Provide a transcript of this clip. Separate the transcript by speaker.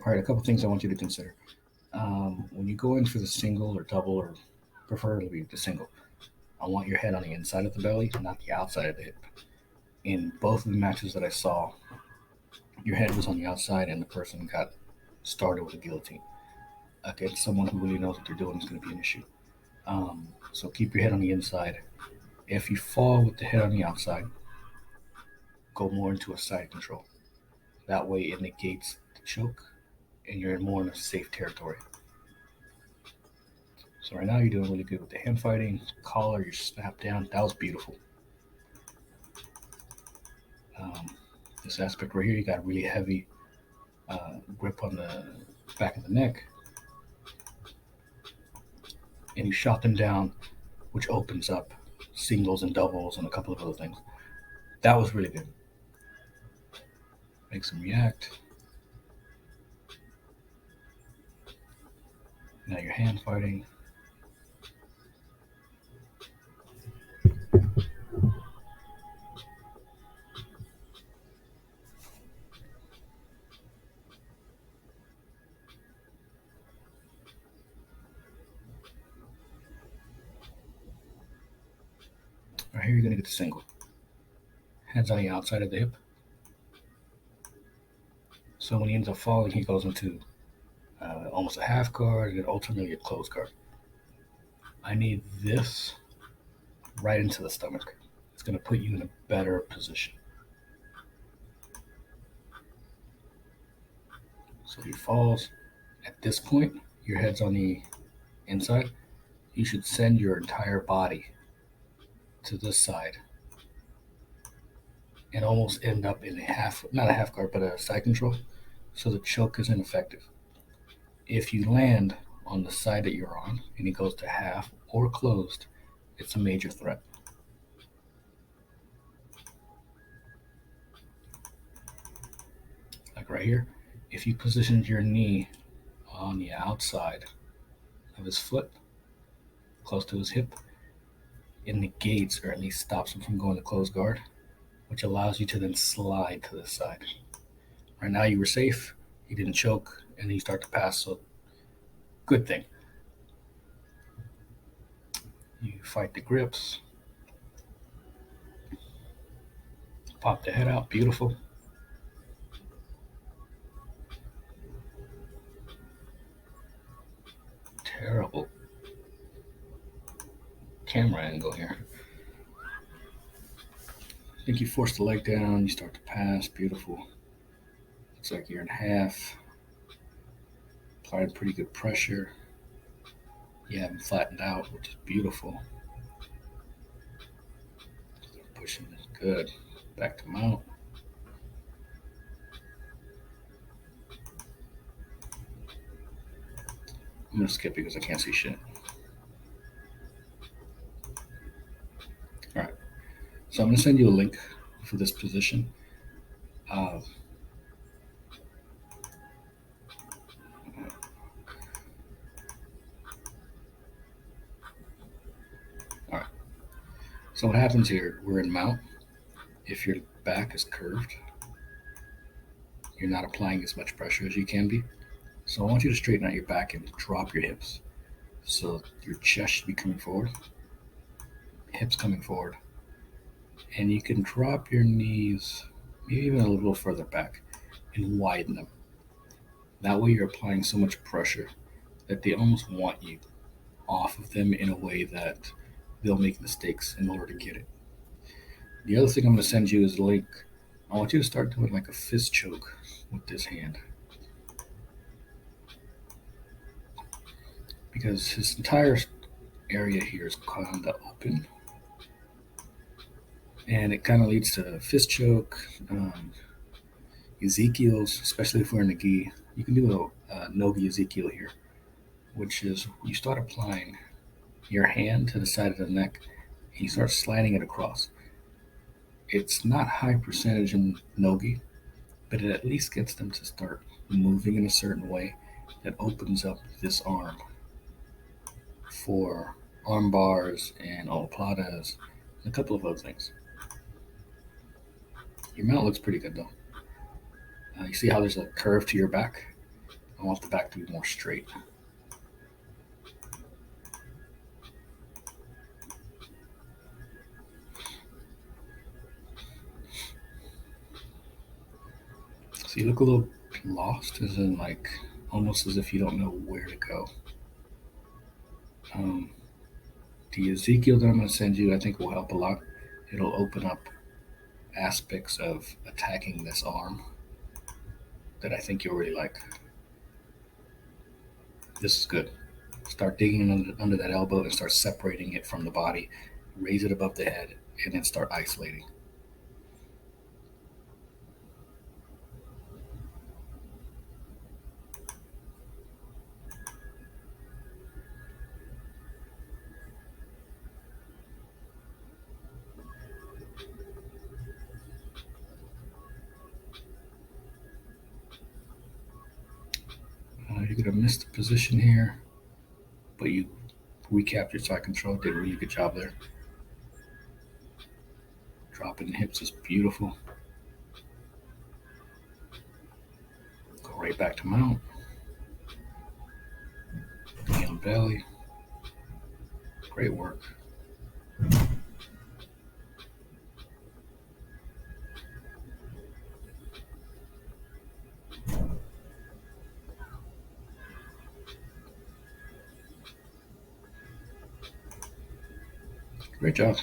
Speaker 1: All right, a couple things I want you to consider. When you go in for the single or double, or preferably the single, I want your head on the inside of the belly, not the outside of the hip. In both of the matches that I saw, your head was on the outside and the person got started with a guillotine. Against someone who really knows what they're doing is going to be an issue. So keep your head on the inside. If you fall with the head on the outside, go more into a side control. That way it negates the choke and you're more in a safe territory. So right now you're doing really good with the hand fighting, collar, your snap down. That was beautiful. Um, this aspect right here, you got really heavy grip on the back of the neck, and you shot them down, which opens up singles and doubles and a couple of other things. That was really good. Makes them react. Now you're hand fighting. Right here, you're going to get the single. Hands on the outside of the hip. So when he ends up falling, he goes into almost a half guard and then ultimately a closed guard. I need this right into the stomach. It's going to put you in a better position. So he falls. At this point, your head's on the inside. You should send your entire body to this side and almost end up in a half, not a half guard, but a side control, so the choke is ineffective. If you land on the side that you're on and it goes to half or closed, it's a major threat. Like right here, if you positioned your knee on the outside of his foot, close to his hip, it negates or at least stops him from going to closed guard, which allows you to then slide to the side. Right now you were safe, he didn't choke, and then you start to pass, so good thing. You fight the grips, pop the head out, beautiful. Terrible camera angle here. I think you force the leg down, you start to pass, beautiful. Looks like you're in half. Applied pretty good pressure. You haven't flattened out, which is beautiful. Pushing is good. Back to mount. I'm gonna skip because I can't see shit. Alright. So I'm gonna send you a link for this position. Alright. So what happens here, we're in mount. If your back is curved, you're not applying as much pressure as you can be. So I want you to straighten out your back and drop your hips. So your chest should be coming forward, hips coming forward. And you can drop your knees maybe even a little further back and widen them. That way you're applying so much pressure that they almost want you off of them in a way that they'll make mistakes in order to get it. The other thing I'm going to send you is a link. I want you to start doing like a fist choke with this hand. Because his entire area here is kind of open. And it kind of leads to fist choke, Ezekiel's, especially if we're in the gi. You can do a no-gi Ezekiel here, which is you start applying your hand to the side of the neck and you start sliding it across. It's not high percentage in no-gi, but it at least gets them to start moving in a certain way that opens up this arm for arm bars and omoplatas and a couple of other things. Your mount looks pretty good though. You see how there's a curve to your back? I want the back to be more straight. So you look a little lost, as in like almost as if you don't know where to go. The Ezekiel that I'm going to send you, I think, will help a lot. It'll open up aspects of attacking this arm that I think you'll really like. This is good. Start digging under that elbow and start separating it from the body. Raise it above the head and then start isolating. You're going to miss the position here, but you recaptured side control. Did a really good job there. Dropping the hips is beautiful. Go right back to mount. Knee on belly. Great work. Great job.